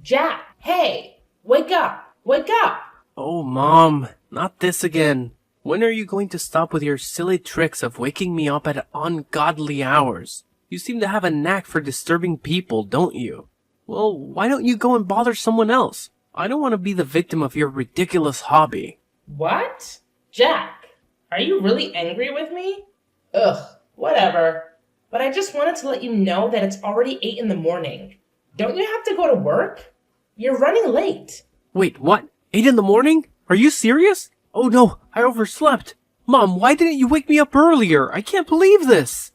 Jack, hey, wake up, wake up. Oh, Mom, not this again. When are you going to stop with your silly tricks of waking me up at ungodly hours? You seem to have a knack for disturbing people, don't you? Well, why don't you go and bother someone else? I don't want to be the victim of your ridiculous hobby. What? Jack, are you really angry with me? Ugh, whatever. But I just wanted to let you know that it's already 8 in the morning. Don't you have to go to work? You're running late. Wait, what? 8 in the morning? Are you serious? Oh no, I overslept. Mom, why didn't you wake me up earlier? I can't believe this.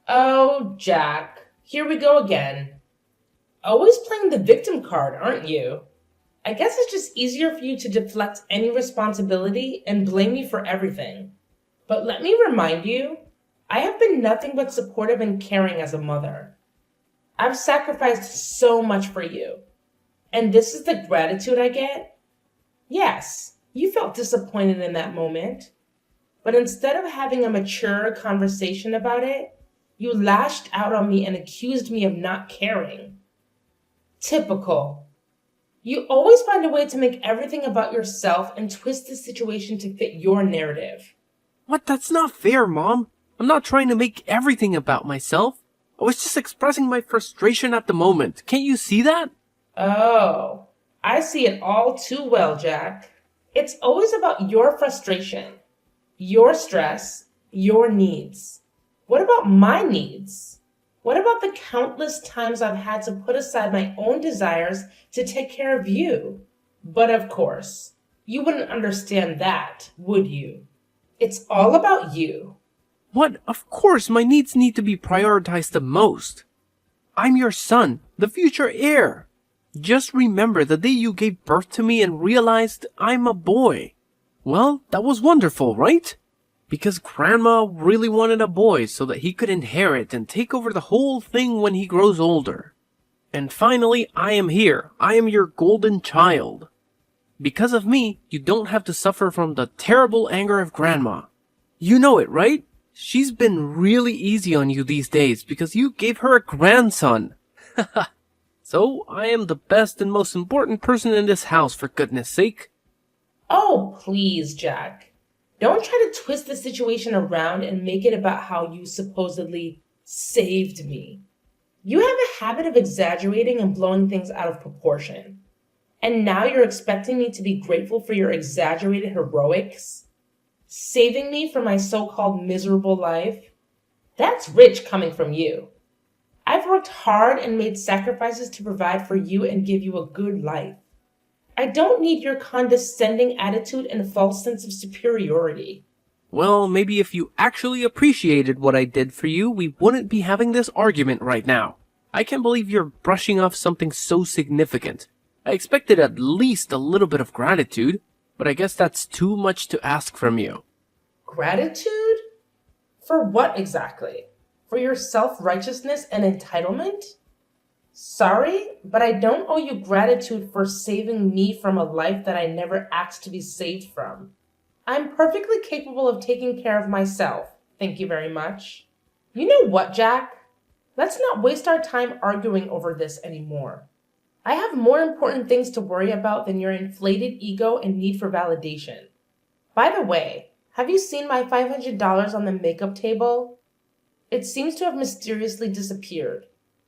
Oh, Jack, here we go again. Always playing the victim card, aren't you? I guess it's just easier for you to deflect any responsibility and blame me for everything. But let me remind you, I have been nothing but supportive and caring as a mother. I've sacrificed so much for you. And this is the gratitude I get? Yes, you felt disappointed in that moment. But instead of having a mature conversation about it, you lashed out on me and accused me of not caring. Typical. You always find a way to make everything about yourself and twist the situation to fit your narrative. What? That's not fair, Mom. I'm not trying to make everything about myself. I was just expressing my frustration at the moment. Can't you see that? Oh, I see it all too well, Jack. It's always about your frustration, your stress, your needs. What about my needs? What about the countless times I've had to put aside my own desires to take care of you? But of course, you wouldn't understand that, would you? It's all about you. What? Of course, my needs need to be prioritized the most. I'm your son, the future heir. Just remember the day you gave birth to me and realized I'm a boy. Well, that was wonderful, right? Because Grandma really wanted a boy so that he could inherit and take over the whole thing when he grows older. And finally, I am here. I am your golden child. Because of me, you don't have to suffer from the terrible anger of Grandma. You know it, right? She's been really easy on you these days because you gave her a grandson. So, I am the best and most important person in this house, for goodness sake. Oh, please, Jack. Don't try to twist the situation around and make it about how you supposedly saved me. You have a habit of exaggerating and blowing things out of proportion. And now you're expecting me to be grateful for your exaggerated heroics? Saving me from my so-called miserable life? That's rich coming from you. I've worked hard and made sacrifices to provide for you and give you a good life. I don't need your condescending attitude and false sense of superiority. Well, maybe if you actually appreciated what I did for you, we wouldn't be having this argument right now. I can't believe you're brushing off something so significant. I expected at least a little bit of gratitude, but I guess that's too much to ask from you. Gratitude? For what exactly? For your self-righteousness and entitlement? Sorry, but I don't owe you gratitude for saving me from a life that I never asked to be saved from. I'm perfectly capable of taking care of myself, thank you very much. You know what, Jack? Let's not waste our time arguing over this anymore. I have more important things to worry about than your inflated ego and need for validation. By the way, have you seen my $500 on the makeup table? It seems to have mysteriously disappeared.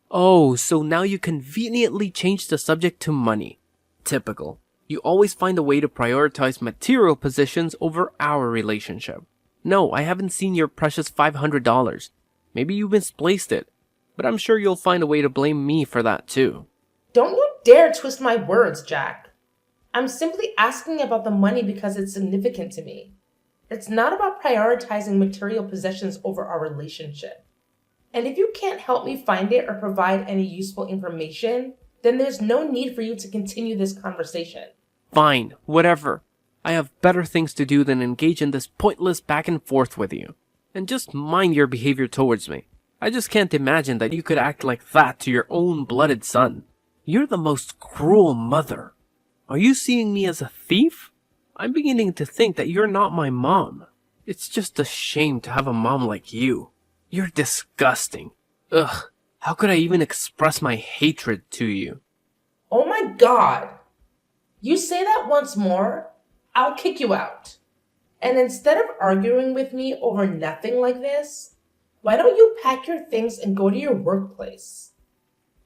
Oh, so now you conveniently changed the subject to money. Typical. You always find a way to prioritize material possessions over our relationship. No, I haven't seen your precious $500. Maybe you misplaced it, but I'm sure you'll find a way to blame me for that too. Don't you dare twist my words, Jack. I'm simply asking about the money because it's significant to me. It's not about prioritizing material possessions over our relationship. And if you can't help me find it or provide any useful information, then there's no need for you to continue this conversation. Fine, whatever. I have better things to do than engage in this pointless back and forth with you. And just mind your behavior towards me. I just can't imagine that you could act like that to your own blooded son. You're the most cruel mother. Are you seeing me as a thief? I'm beginning to think that you're not my mom. It's just a shame to have a mom like you. You're disgusting. Ugh, how could I even express my hatred to you? Oh my god! You say that once more, I'll kick you out. And instead of arguing with me over nothing like this, why don't you pack your things and go to your workplace?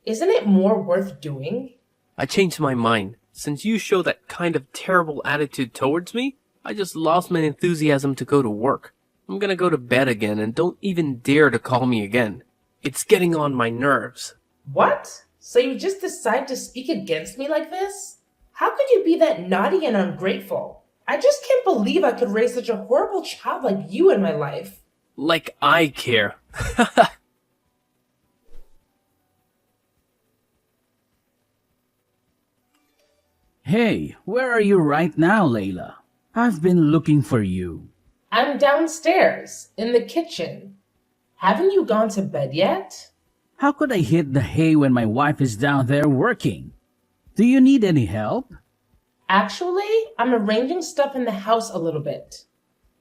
Isn't it more worth doing? I changed my mind. Since you show that kind of terrible attitude towards me, I just lost my enthusiasm to go to work. I'm gonna go to bed again and don't even dare to call me again. It's getting on my nerves. What? So you just decide to speak against me like this? How could you be that naughty and ungrateful? I just can't believe I could raise such a horrible child like you in my life. Like I care. Hey, where are you right now, Layla? I've been looking for you. I'm downstairs, in the kitchen. Haven't you gone to bed yet? How could I hit the hay when my wife is down there working? Do you need any help? Actually, I'm arranging stuff in the house a little bit.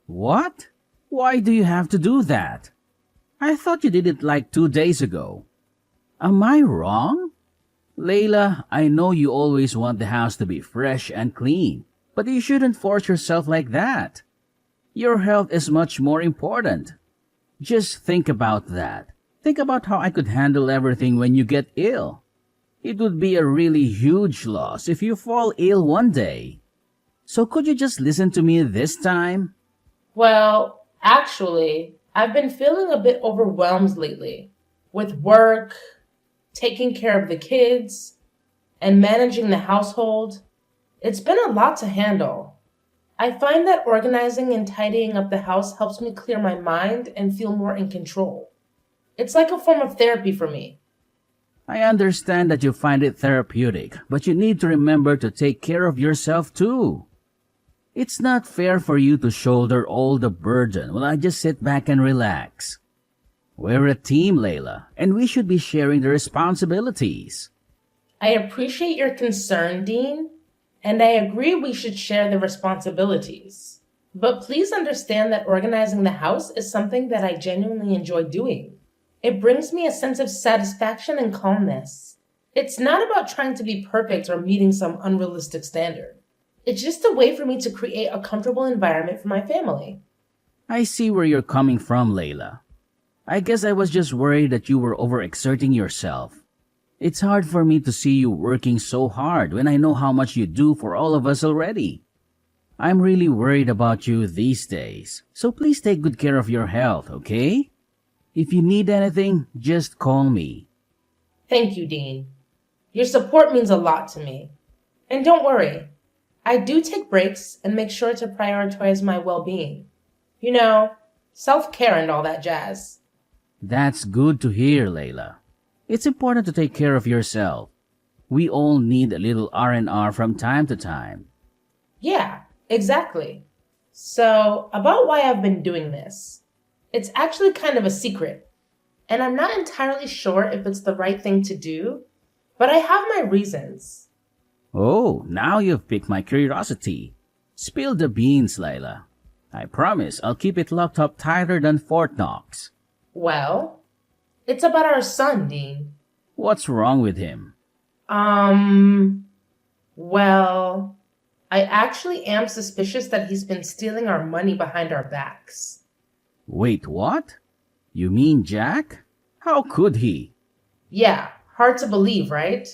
What? Why do you have to do that? I thought you did it like 2 days ago. Am I wrong? Layla, I know you always want the house to be fresh and clean, but you shouldn't force yourself like that. Your health is much more important. Just think about that. Think about how I could handle everything when you get ill. It would be a really huge loss if you fall ill one day. So could you just listen to me this time? Well, actually, I've been feeling a bit overwhelmed lately with work, taking care of the kids, and managing the household. It's been a lot to handle. I find that organizing and tidying up the house helps me clear my mind and feel more in control. It's like a form of therapy for me. I understand that you find it therapeutic, but you need to remember to take care of yourself too. It's not fair for you to shoulder all the burden while I just sit back and relax. We're a team, Layla, and we should be sharing the responsibilities. I appreciate your concern, Dean, and I agree we should share the responsibilities. But please understand that organizing the house is something that I genuinely enjoy doing. It brings me a sense of satisfaction and calmness. It's not about trying to be perfect or meeting some unrealistic standard. It's just a way for me to create a comfortable environment for my family. I see where you're coming from, Layla. I guess I was just worried that you were overexerting yourself. It's hard for me to see you working so hard when I know how much you do for all of us already. I'm really worried about you these days, so please take good care of your health, okay? If you need anything, just call me. Thank you, Dean. Your support means a lot to me. And don't worry, I do take breaks and make sure to prioritize my well-being. You know, self-care and all that jazz. That's good to hear, Layla. It's important to take care of yourself. We all need a little R&R from time to time. Yeah, exactly. So, about why I've been doing this. It's actually kind of a secret, and I'm not entirely sure if it's the right thing to do, but I have my reasons. Oh, now you've piqued my curiosity. Spill the beans, Layla. I promise I'll keep it locked up tighter than Fort Knox. Well, it's about our son, Dean. What's wrong with him? Well, I actually am suspicious that he's been stealing our money behind our backs. Wait, what? You mean Jack? How could he? Yeah, hard to believe, right?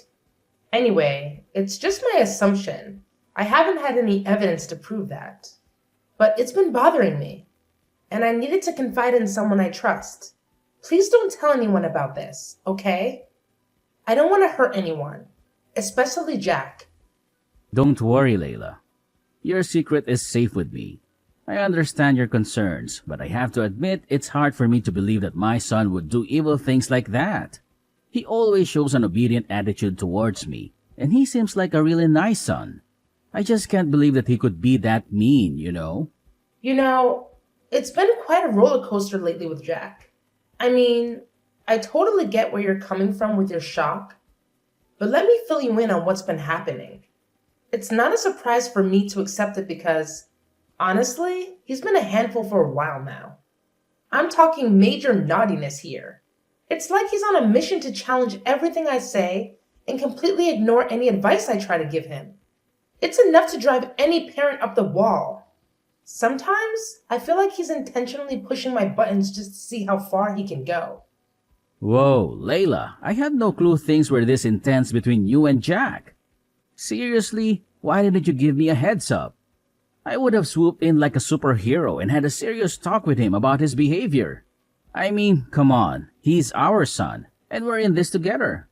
Anyway, it's just my assumption. I haven't had any evidence to prove that. But it's been bothering me, and I needed to confide in someone I trust. Please don't tell anyone about this, okay? I don't want to hurt anyone, especially Jack. Don't worry, Layla. Your secret is safe with me. I understand your concerns, but I have to admit it's hard for me to believe that my son would do evil things like that. He always shows an obedient attitude towards me, and he seems like a really nice son. I just can't believe that he could be that mean, you know? You know, it's been quite a roller coaster lately with Jack. I mean, I totally get where you're coming from with your shock, but let me fill you in on what's been happening. It's not a surprise for me to accept it because, honestly, he's been a handful for a while now. I'm talking major naughtiness here. It's like he's on a mission to challenge everything I say and completely ignore any advice I try to give him. It's enough to drive any parent up the wall. Sometimes I feel like he's intentionally pushing my buttons just to see how far he can go. Whoa, Layla, I had no clue things were this intense between you and Jack. Seriously, why didn't you give me a heads up? I would have swooped in like a superhero and had a serious talk with him about his behavior. I mean, come on, he's our son, and we're in this together.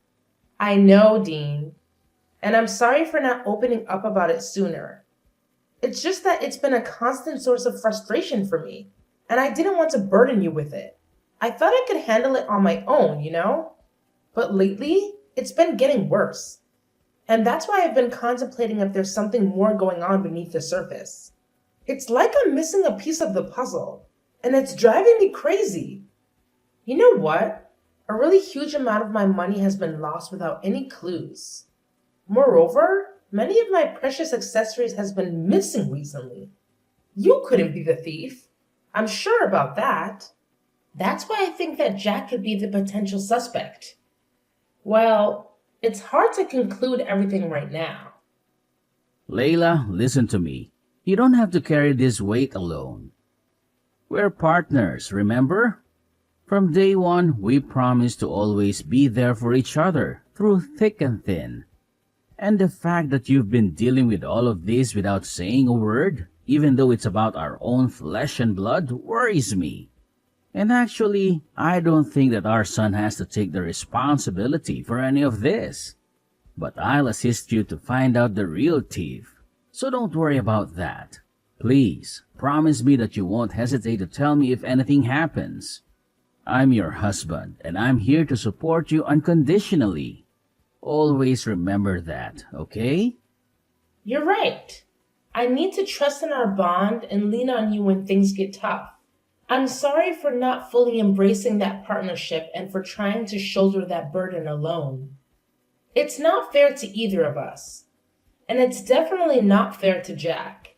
I know, Dean, and I'm sorry for not opening up about it sooner. It's just that it's been a constant source of frustration for me, and I didn't want to burden you with it. I thought I could handle it on my own, you know? But lately, it's been getting worse. And that's why I've been contemplating if there's something more going on beneath the surface. It's like I'm missing a piece of the puzzle, and it's driving me crazy. You know what? A really huge amount of my money has been lost without any clues. Moreover, many of my precious accessories has been missing recently. You couldn't be the thief. I'm sure about that. That's why I think that Jack could be the potential suspect. Well, it's hard to conclude everything right now. Layla, listen to me. You don't have to carry this weight alone. We're partners, remember? From day one, we promised to always be there for each other, through thick and thin. And the fact that you've been dealing with all of this without saying a word, even though it's about our own flesh and blood, worries me. And actually, I don't think that our son has to take the responsibility for any of this. But I'll assist you to find out the real thief. So don't worry about that. Please, promise me that you won't hesitate to tell me if anything happens. I'm your husband, and I'm here to support you unconditionally. Always remember that, okay? You're right. I need to trust in our bond and lean on you when things get tough. I'm sorry for not fully embracing that partnership and for trying to shoulder that burden alone. It's not fair to either of us. And it's definitely not fair to Jack.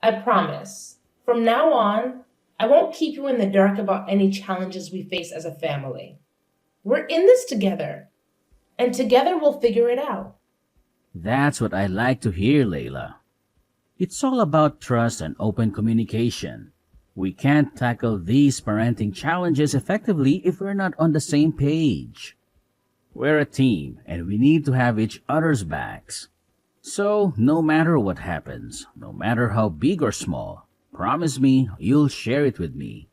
I promise. From now on, I won't keep you in the dark about any challenges we face as a family. We're in this together. And together we'll figure it out. That's what I like to hear, Layla. It's all about trust and open communication. We can't tackle these parenting challenges effectively if we're not on the same page. We're a team, and we need to have each other's backs. So, no matter what happens, no matter how big or small, promise me you'll share it with me.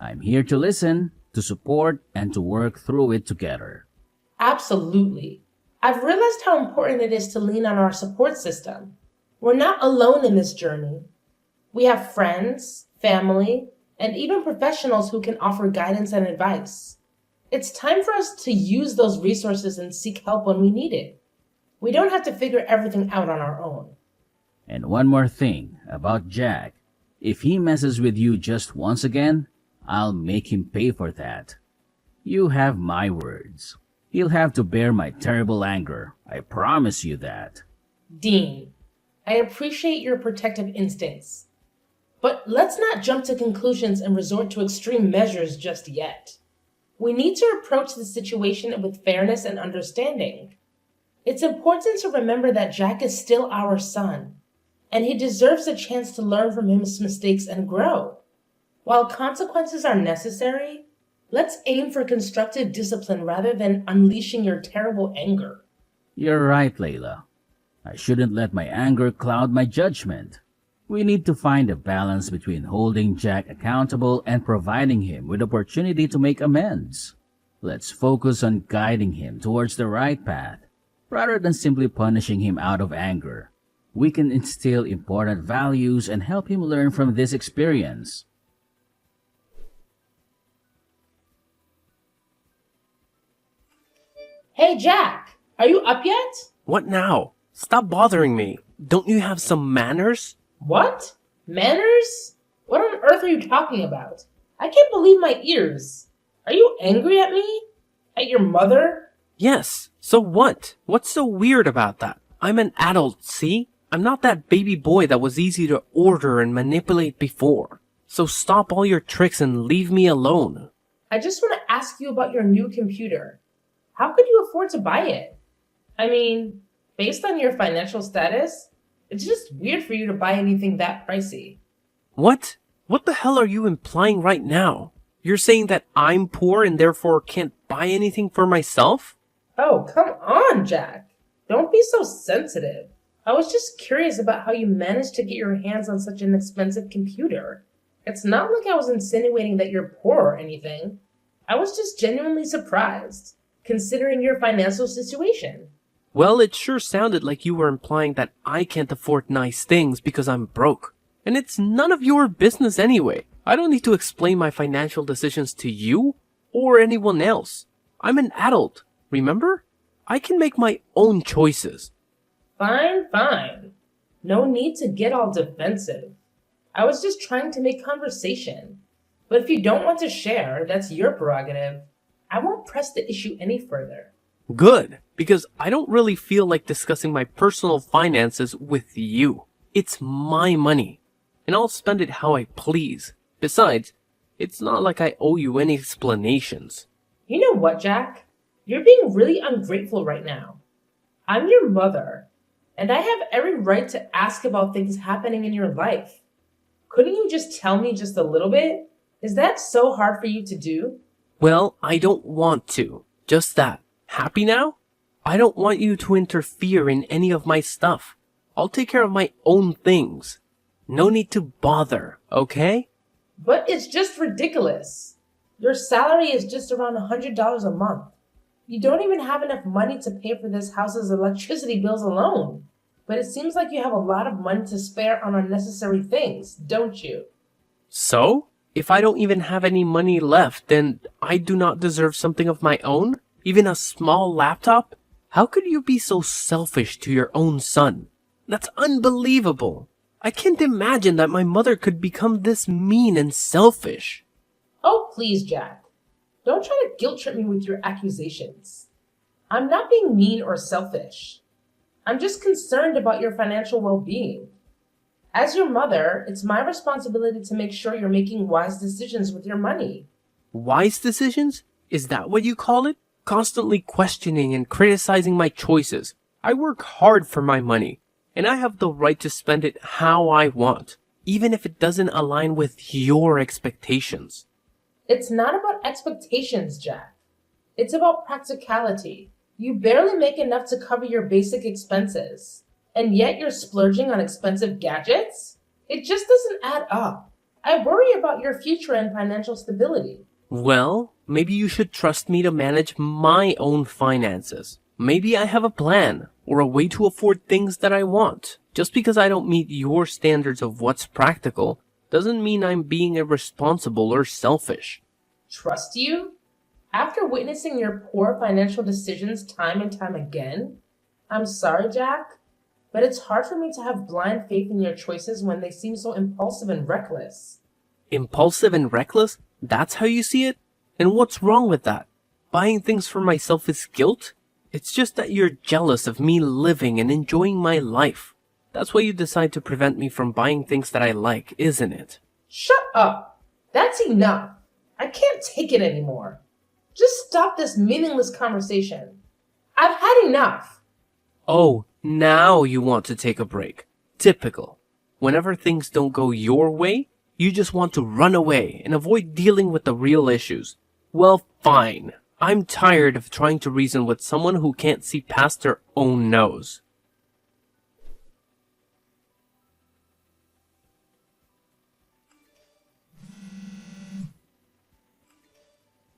I'm here to listen, to support, and to work through it together. Absolutely. I've realized how important it is to lean on our support system. We're not alone in this journey. We have friends, family, and even professionals who can offer guidance and advice. It's time for us to use those resources and seek help when we need it. We don't have to figure everything out on our own. And one more thing about Jack. If he messes with you just once again, I'll make him pay for that. You have my words. He'll have to bear my terrible anger. I promise you that. Dean, I appreciate your protective instincts. But let's not jump to conclusions and resort to extreme measures just yet. We need to approach the situation with fairness and understanding. It's important to remember that Jack is still our son, and he deserves a chance to learn from his mistakes and grow. While consequences are necessary, let's aim for constructive discipline rather than unleashing your terrible anger. You're right, Layla. I shouldn't let my anger cloud my judgment. We need to find a balance between holding Jack accountable and providing him with opportunity to make amends. Let's focus on guiding him towards the right path, rather than simply punishing him out of anger. We can instill important values and help him learn from this experience. Hey, Jack, are you up yet? What now? Stop bothering me. Don't you have some manners? What? Manners? What on earth are you talking about? I can't believe my ears. Are you angry at me? At your mother? Yes. So what? What's so weird about that? I'm an adult, see? I'm not that baby boy that was easy to order and manipulate before. So stop all your tricks and leave me alone. I just want to ask you about your new computer. How could you afford to buy it? I mean, based on your financial status, it's just weird for you to buy anything that pricey. What? What the hell are you implying right now? You're saying that I'm poor and therefore can't buy anything for myself? Oh, come on, Jack. Don't be so sensitive. I was just curious about how you managed to get your hands on such an expensive computer. It's not like I was insinuating that you're poor or anything. I was just genuinely surprised, considering your financial situation. Well, it sure sounded like you were implying that I can't afford nice things because I'm broke. And it's none of your business anyway. I don't need to explain my financial decisions to you or anyone else. I'm an adult, remember? I can make my own choices. Fine, fine. No need to get all defensive. I was just trying to make conversation. But if you don't want to share, that's your prerogative. I won't press the issue any further. Good, because I don't really feel like discussing my personal finances with you. It's my money, and I'll spend it how I please. Besides, it's not like I owe you any explanations. You know what, Jack? You're being really ungrateful right now. I'm your mother, and I have every right to ask about things happening in your life. Couldn't you just tell me just a little bit? Is that so hard for you to do? Well, I don't want to. Just that. Happy now? I don't want you to interfere in any of my stuff. I'll take care of my own things. No need to bother, okay? But it's just ridiculous. Your salary is just around $100 a month. You don't even have enough money to pay for this house's electricity bills alone. But it seems like you have a lot of money to spare on unnecessary things, don't you? So? If I don't even have any money left, then I do not deserve something of my own? Even a small laptop? How could you be so selfish to your own son? That's unbelievable. I can't imagine that my mother could become this mean and selfish. Oh, please, Jack. Don't try to guilt trip me with your accusations. I'm not being mean or selfish. I'm just concerned about your financial well-being. As your mother, it's my responsibility to make sure you're making wise decisions with your money. Wise decisions? Is that what you call it? Constantly questioning and criticizing my choices. I work hard for my money, and I have the right to spend it how I want, even if it doesn't align with your expectations. It's not about expectations, Jack. It's about practicality. You barely make enough to cover your basic expenses, and yet you're splurging on expensive gadgets? It just doesn't add up. I worry about your future and financial stability. Well, maybe you should trust me to manage my own finances. Maybe I have a plan or a way to afford things that I want. Just because I don't meet your standards of what's practical doesn't mean I'm being irresponsible or selfish. Trust you? After witnessing your poor financial decisions time and time again? I'm sorry, Jack, but it's hard for me to have blind faith in your choices when they seem so impulsive and reckless. Impulsive and reckless? That's how you see it? And what's wrong with that? Buying things for myself is guilt? It's just that you're jealous of me living and enjoying my life. That's why you decide to prevent me from buying things that I like, isn't it? Shut up! That's enough! I can't take it anymore. Just stop this meaningless conversation. I've had enough. Oh, now you want to take a break. Typical. Whenever things don't go your way, you just want to run away and avoid dealing with the real issues. Well, fine. I'm tired of trying to reason with someone who can't see past their own nose.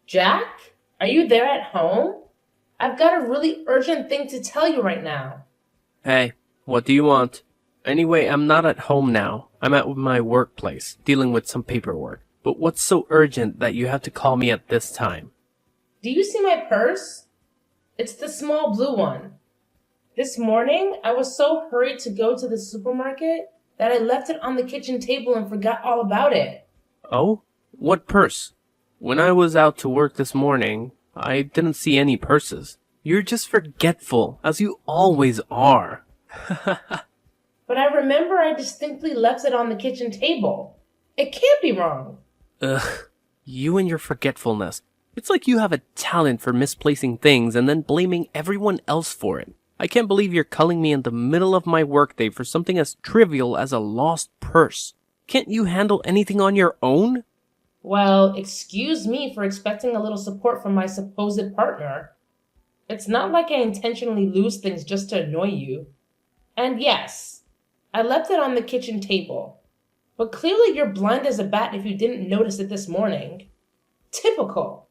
Jack? Are you there at home? I've got a really urgent thing to tell you right now. Hey, what do you want? Anyway, I'm not at home now. I'm at my workplace, dealing with some paperwork. But what's so urgent that you have to call me at this time? Do you see my purse? It's the small blue one. This morning, I was so hurried to go to the supermarket that I left it on the kitchen table and forgot all about it. Oh? What purse? When I was out to work this morning, I didn't see any purses. You're just forgetful, as you always are. But I remember I distinctly left it on the kitchen table. It can't be wrong. Ugh, you and your forgetfulness. It's like you have a talent for misplacing things and then blaming everyone else for it. I can't believe you're culling me in the middle of my workday for something as trivial as a lost purse. Can't you handle anything on your own? Well, excuse me for expecting a little support from my supposed partner. It's not like I intentionally lose things just to annoy you. And yes, I left it on the kitchen table. But clearly you're blind as a bat if you didn't notice it this morning. Typical.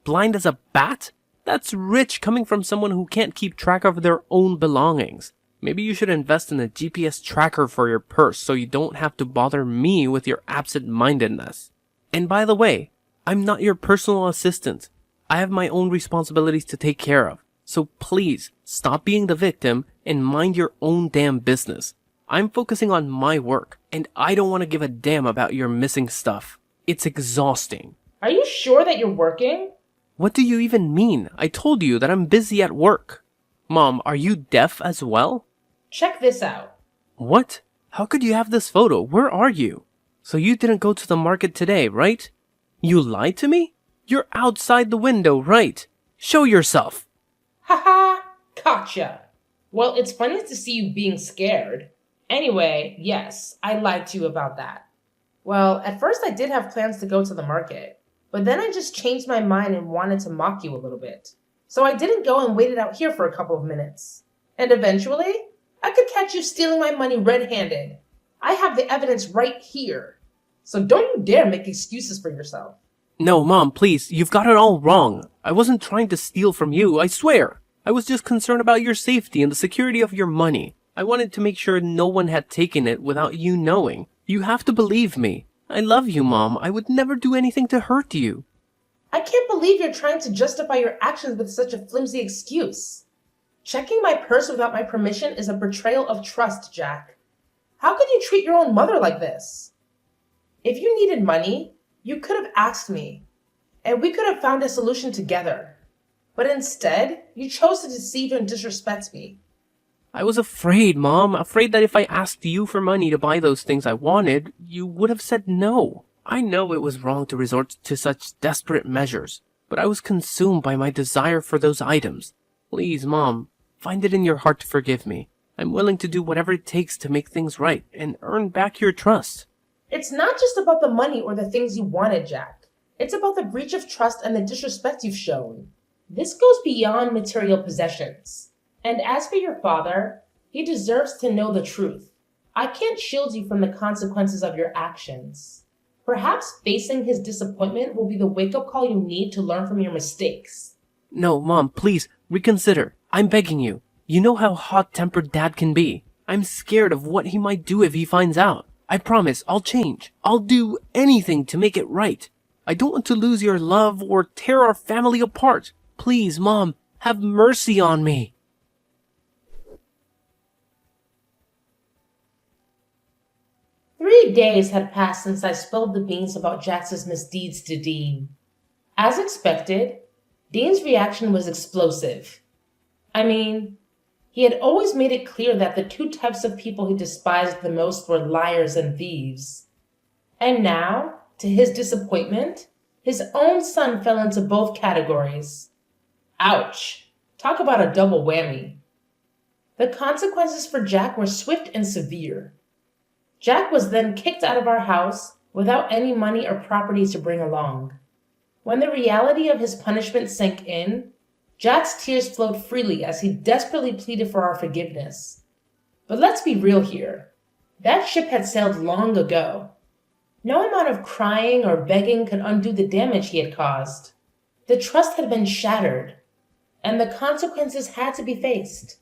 Blind as a bat? That's rich coming from someone who can't keep track of their own belongings. Maybe you should invest in a GPS tracker for your purse so you don't have to bother me with your absent-mindedness. And by the way, I'm not your personal assistant. I have my own responsibilities to take care of. So please, stop being the victim and mind your own damn business. I'm focusing on my work, and I don't want to give a damn about your missing stuff. It's exhausting. Are you sure that you're working? What do you even mean? I told you that I'm busy at work. Mom, are you deaf as well? Check this out. What? How could you have this photo? Where are you? So you didn't go to the market today, right? You lied to me? You're outside the window, right? Show yourself. Haha, gotcha. Well, it's funny to see you being scared. Anyway, yes, I lied to you about that. Well, at first I did have plans to go to the market, but then I just changed my mind and wanted to mock you a little bit. So I didn't go and waited out here for a couple of minutes. And eventually, I could catch you stealing my money red-handed. I have the evidence right here. So don't you dare make excuses for yourself. No, Mom, please, you've got it all wrong. I wasn't trying to steal from you, I swear. I was just concerned about your safety and the security of your money. I wanted to make sure no one had taken it without you knowing. You have to believe me. I love you, Mom. I would never do anything to hurt you. I can't believe you're trying to justify your actions with such a flimsy excuse. Checking my purse without my permission is a betrayal of trust, Jack. How could you treat your own mother like this? If you needed money, you could have asked me, and we could have found a solution together. But instead, you chose to deceive and disrespect me. I was afraid, Mom. Afraid that if I asked you for money to buy those things I wanted, you would have said no. I know it was wrong to resort to such desperate measures, but I was consumed by my desire for those items. Please, Mom, find it in your heart to forgive me. I'm willing to do whatever it takes to make things right and earn back your trust. It's not just about the money or the things you wanted, Jack. It's about the breach of trust and the disrespect you've shown. This goes beyond material possessions. And as for your father, he deserves to know the truth. I can't shield you from the consequences of your actions. Perhaps facing his disappointment will be the wake-up call you need to learn from your mistakes. No, Mom, please, reconsider. I'm begging you. You know how hot-tempered Dad can be. I'm scared of what he might do if he finds out. I promise I'll change. I'll do anything to make it right. I don't want to lose your love or tear our family apart. Please, Mom, have mercy on me. "3 days had passed since I spilled the beans about Jax's misdeeds to Dean. As expected, Dean's reaction was explosive. I mean, he had always made it clear that the two types of people he despised the most were liars and thieves. And now, to his disappointment, his own son fell into both categories. Ouch! Talk about a double whammy. The consequences for Jack were swift and severe. Jack was then kicked out of our house without any money or property to bring along. When the reality of his punishment sank in, Jack's tears flowed freely as he desperately pleaded for our forgiveness. But let's be real here. That ship had sailed long ago. No amount of crying or begging could undo the damage he had caused. The trust had been shattered, and the consequences had to be faced.